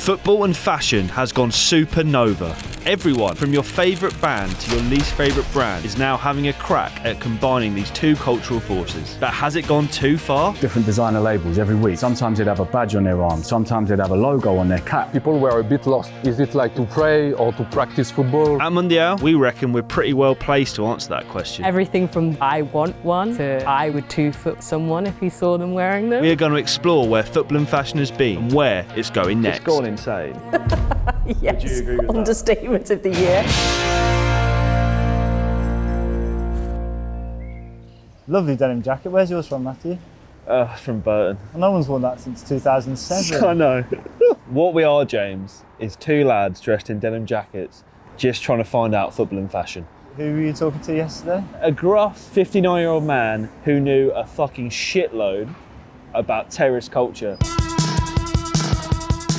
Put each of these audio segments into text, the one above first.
Football and fashion has gone supernova. Everyone, from your favourite band to your least favourite brand, is now having a crack at combining these two cultural forces. But has it gone too far? Different designer labels every week. Sometimes they'd have a badge on their arm, sometimes they'd have a logo on their cap. People were a bit lost. Is it like to pray or to practice football? At MUNDIAL, we reckon we're pretty well placed to answer that question. Everything from I want one to I would two-foot someone if you saw them wearing them. We are going to explore where football and fashion has been and where it's going next. It's gone insane. Yes, Would you agree with that? understatement of the year. Lovely denim jacket. Where's yours from, Matthew? From Burton. No one's worn that since 2007. I know. What we are, James, is two lads dressed in denim jackets, just trying to find out football and fashion. Who were you talking to yesterday? A gruff 59-year-old man who knew a fucking shitload about terrace culture.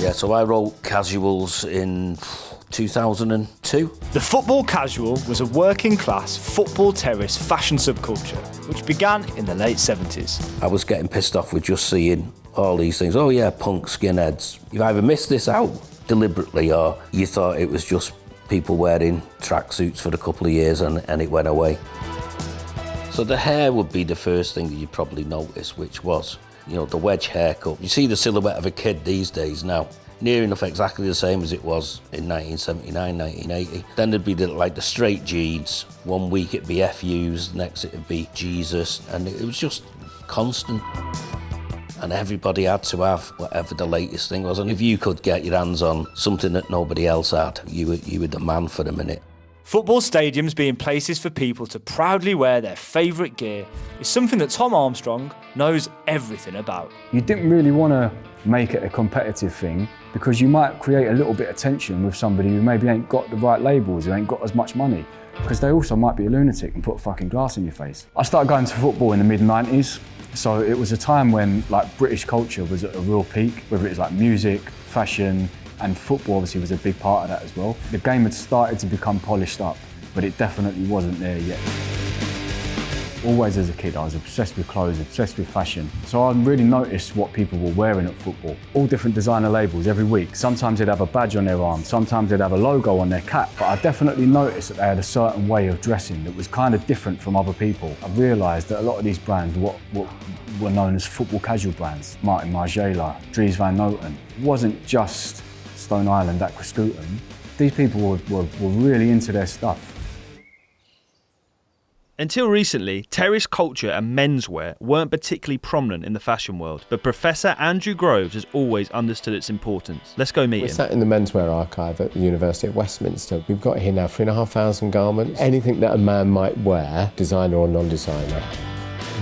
Yeah, so I wrote Casuals in 2002. The football casual was a working class football terrace fashion subculture which began in the late 70s. I was getting pissed off with just seeing all these things. Oh yeah, punk skinheads. You've either missed this out deliberately or you thought it was just people wearing tracksuits for a couple of years and it went away. So the hair would be the first thing that you probably notice, which was, you know, the wedge haircut. You see the silhouette of a kid these days now, near enough exactly the same as it was in 1979, 1980. Then there'd be the straight jeans. 1 week it'd be FUs, next it'd be Jesus, and it was just constant. And everybody had to have whatever the latest thing was. And if you could get your hands on something that nobody else had, you were the man for the minute. Football stadiums being places for people to proudly wear their favourite gear is something that Tom Armstrong knows everything about. You didn't really want to make it a competitive thing because you might create a little bit of tension with somebody who maybe ain't got the right labels, who ain't got as much money, because they also might be a lunatic and put a fucking glass in your face. I started going to football in the mid-90s, so it was a time when British culture was at a real peak, whether it was music, fashion, and football obviously was a big part of that as well. The game had started to become polished up, but it definitely wasn't there yet. Always as a kid, I was obsessed with clothes, obsessed with fashion. So I really noticed what people were wearing at football. All different designer labels every week. Sometimes they'd have a badge on their arm, sometimes they'd have a logo on their cap. But I definitely noticed that they had a certain way of dressing that was kind of different from other people. I realised that a lot of these brands were known as football casual brands. Martin Margiela, Dries Van Noten. It wasn't just Stone Island, Aquascutum. These people were really into their stuff. Until recently, terrace culture and menswear weren't particularly prominent in the fashion world, but Professor Andrew Groves has always understood its importance. Let's go meet him. We're sat in the menswear archive at the University of Westminster. We've got here now 3,500 garments. Anything that a man might wear, designer or non-designer.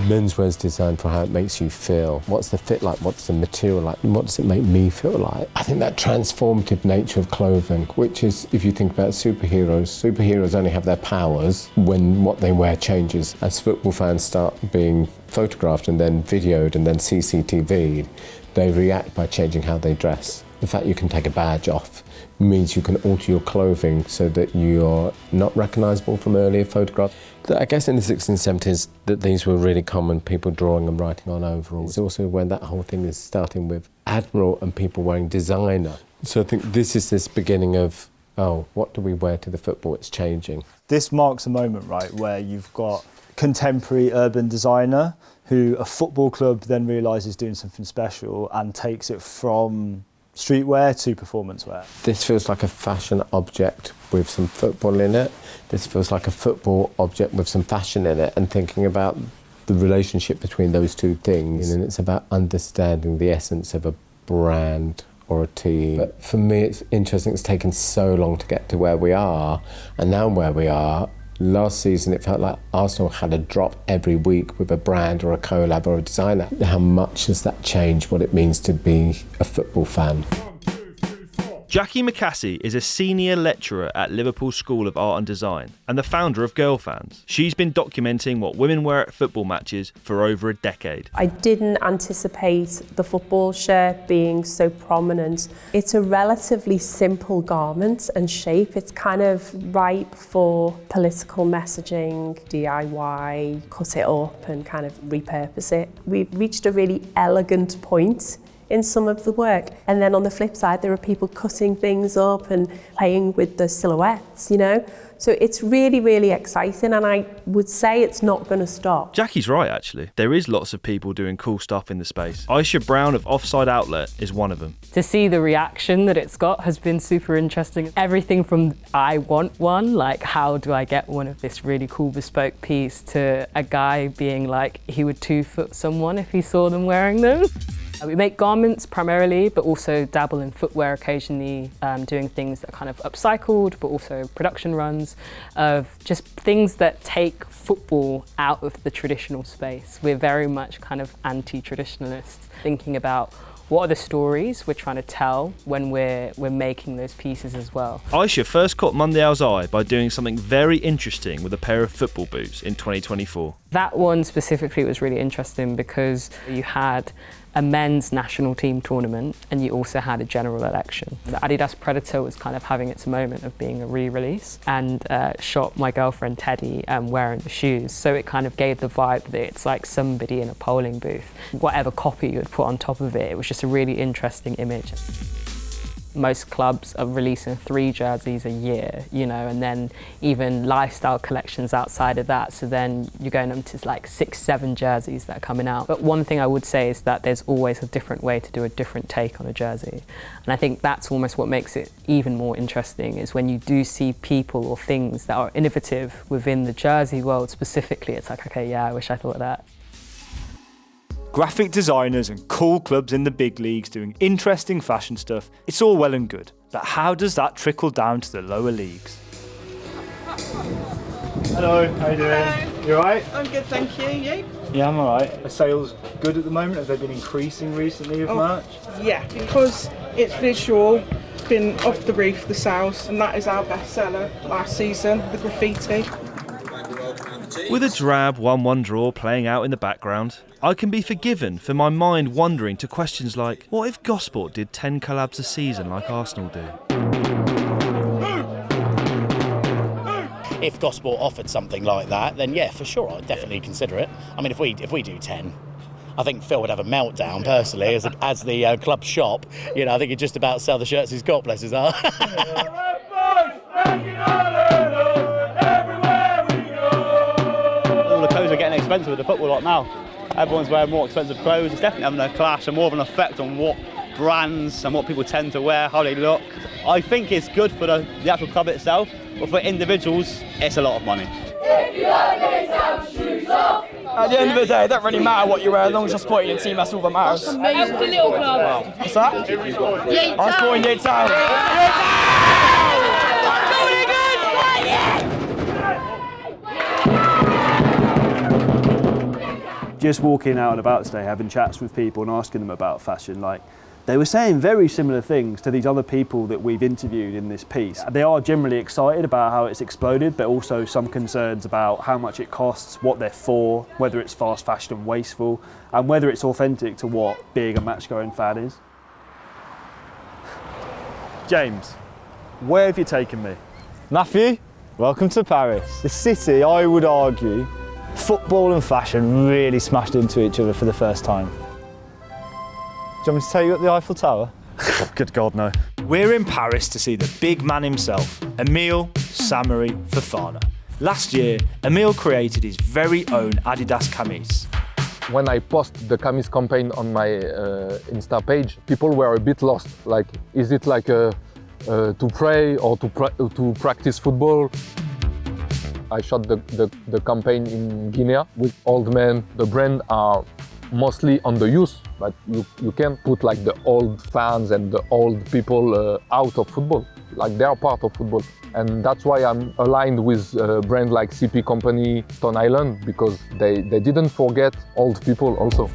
Menswear is designed for how it makes you feel. What's the fit like? What's the material like? And what does it make me feel like? I think that transformative nature of clothing, which is, if you think about superheroes only have their powers when what they wear changes. As football fans start being photographed and then videoed and then CCTV'd, they react by changing how they dress. The fact you can take a badge off means you can alter your clothing so that you're not recognisable from earlier photographs. I guess in the 1670s that these were really common, people drawing and writing on overalls. It's also when that whole thing is starting with admiral and people wearing designer. So I think this is this beginning of, oh, what do we wear to the football? It's changing. This marks a moment, right, where you've got contemporary urban designer who a football club then realises doing something special and takes it from streetwear to performance wear. This feels like a fashion object with some football in it. This feels like a football object with some fashion in it, and thinking about the relationship between those two things. And it's about understanding the essence of a brand or a team. But for me, it's interesting it's taken so long to get to where we are, and now where we are. Last season, it felt like Arsenal had a drop every week with a brand or a collab or a designer. How much has that changed what it means to be a football fan? Jacqui Mcassey is a senior lecturer at Liverpool School of Art and Design and the founder of Girlfans. She's been documenting what women wear at football matches for over a decade. I didn't anticipate the football shirt being so prominent. It's a relatively simple garment and shape. It's kind of ripe for political messaging, DIY, cut it up and kind of repurpose it. We've reached a really elegant point in some of the work. And then on the flip side, there are people cutting things up and playing with the silhouettes, you know? So it's really, really exciting, and I would say it's not going to stop. Jacqui's right, actually. There is lots of people doing cool stuff in the space. Ayesha Brown of Offside Outlet is one of them. To see the reaction that it's got has been super interesting. Everything from I want one, like how do I get one of this really cool bespoke piece, to a guy being like he would 2-foot someone if he saw them wearing them. We make garments primarily, but also dabble in footwear occasionally, doing things that are kind of upcycled, but also production runs of just things that take football out of the traditional space. We're very much kind of anti-traditionalists, thinking about what are the stories we're trying to tell when we're making those pieces as well. Ayesha first caught Mundial's eye by doing something very interesting with a pair of football boots in 2024. That one specifically was really interesting because you had a men's national team tournament and you also had a general election. The Adidas Predator was kind of having its moment of being a re-release, and shot my girlfriend Teddy wearing the shoes. So it kind of gave the vibe that it's like somebody in a polling booth. Whatever copy you would put on top of it, it was just a really interesting image. Most clubs are releasing 3 jerseys a year, you know, and then even lifestyle collections outside of that. So then you're going up to like 6, 7 jerseys that are coming out. But one thing I would say is that there's always a different way to do a different take on a jersey. And I think that's almost what makes it even more interesting, is when you do see people or things that are innovative within the jersey world specifically, it's like, okay, yeah, I wish I thought of that. Graphic designers and cool clubs in the big leagues doing interesting fashion stuff, it's all well and good. But how does that trickle down to the lower leagues? Hello, how you doing? Hello. You alright? I'm good, thank you. You? Yeah, I'm alright. Are sales good at the moment? Have they been increasing recently of March? Yeah, because it's visual, it's been off the roof, the sales, and that is our best seller last season, the graffiti. With a drab 1-1 draw playing out in the background, I can be forgiven for my mind wandering to questions like, what if Gosport did 10 collabs a season like Arsenal do? If Gosport offered something like that, then yeah, for sure, I'd definitely consider it. I mean, if we do 10, I think Phil would have a meltdown personally as the club shop. You know, I think he'd just about sell the shirts he's got, bless his heart. All the clothes are getting expensive with the football lot now. Everyone's wearing more expensive clothes. It's definitely having a clash and more of an effect on what brands and what people tend to wear, how they look. I think it's good for the actual club itself, but for individuals, it's a lot of money. If you like it, have shoes off. At the end of the day, it don't really matter what you wear, as long as you're supporting your team, that's all that matters. Amazing. The little club. What's that? Yate I'm supporting Yate Town. Just walking out and about today, having chats with people and asking them about fashion, like, they were saying very similar things to these other people that we've interviewed in this piece. They are generally excited about how it's exploded, but also some concerns about how much it costs, what they're for, whether it's fast fashion and wasteful, and whether it's authentic to what being a match-going fan is. James, where have you taken me? Matthew, welcome to Paris. The city, I would argue, football and fashion really smashed into each other for the first time. Do you want me to take you up the Eiffel Tower? Good God, no. We're in Paris to see the big man himself, Emile-Samory Fofana. Last year, Emile created his very own Adidas camise. When I post the camise campaign on my Insta page, people were a bit lost. Like, is it like to pray or to practice football? I shot the campaign in Guinea with old men. The brand are mostly on the youth, but you can put like the old fans and the old people out of football, like they are part of football. And that's why I'm aligned with a brand like CP Company, Stone Island, because they didn't forget old people also.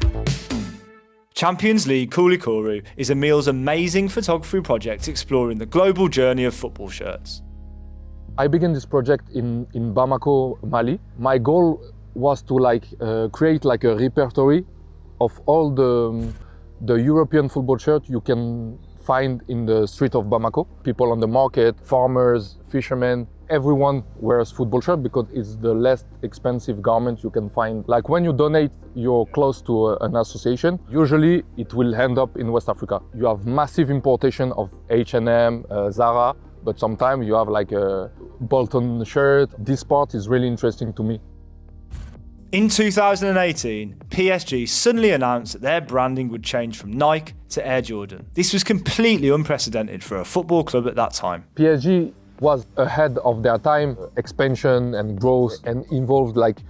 Champions League Koulikoro is Emile's amazing photography project exploring the global journey of football shirts. I began this project in Bamako, Mali. My goal was to create like a repertory of all the European football shirts you can find in the street of Bamako. People on the market, farmers, fishermen, everyone wears football shirt because it's the less expensive garment you can find. Like when you donate your clothes to an association, usually it will end up in West Africa. You have massive importation of H&M, Zara, but sometimes you have like a Bolton shirt. This part is really interesting to me. In 2018, PSG suddenly announced that their branding would change from Nike to Air Jordan. This was completely unprecedented for a football club at that time. PSG was ahead of their time, expansion and growth, and involved like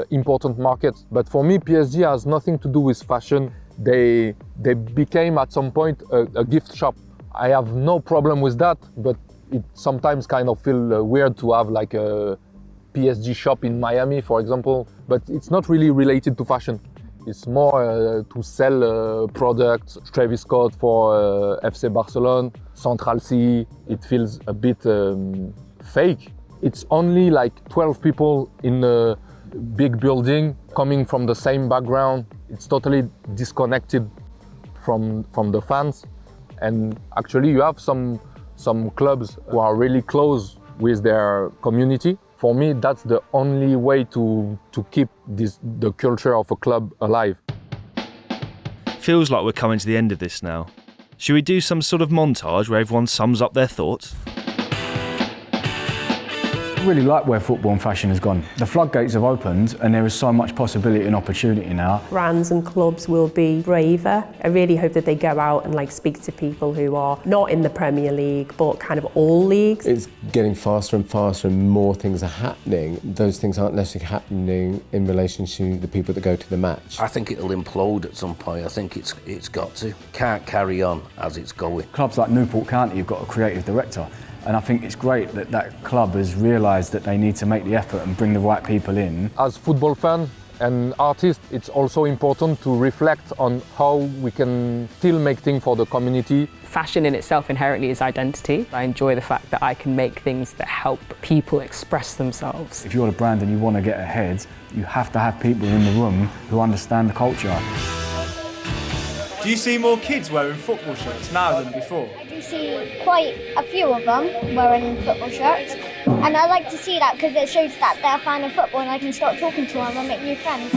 important markets. But for me, PSG has nothing to do with fashion. They became at some point a gift shop. I have no problem with that, but it sometimes kind of feel weird to have like a PSG shop in Miami, for example, but it's not really related to fashion. It's more to sell products. Travis Scott for FC Barcelona, Central C. It feels a bit fake. It's only like 12 people in a big building coming from the same background. It's totally disconnected from the fans. And actually you have some clubs who are really close with their community. For me, that's the only way to keep the culture of a club alive. Feels like we're coming to the end of this now. Should we do some sort of montage where everyone sums up their thoughts? I really like where football and fashion has gone. The floodgates have opened and there is so much possibility and opportunity now. Brands and clubs will be braver. I really hope that they go out and like speak to people who are not in the Premier League, but kind of all leagues. It's getting faster and faster and more things are happening. Those things aren't necessarily happening in relation to the people that go to the match. I think it'll implode at some point. I think it's got to. Can't carry on as it's going. Clubs like Newport County have got a creative director. And I think it's great that that club has realised that they need to make the effort and bring the right people in. As football fan and artist, it's also important to reflect on how we can still make things for the community. Fashion in itself inherently is identity. I enjoy the fact that I can make things that help people express themselves. If you're a brand and you want to get ahead, you have to have people in the room who understand the culture. Do you see more kids wearing football shirts now than before? You see quite a few of them wearing football shirts, and I like to see that because it shows that they're a fan of football and I can start talking to them and make new friends.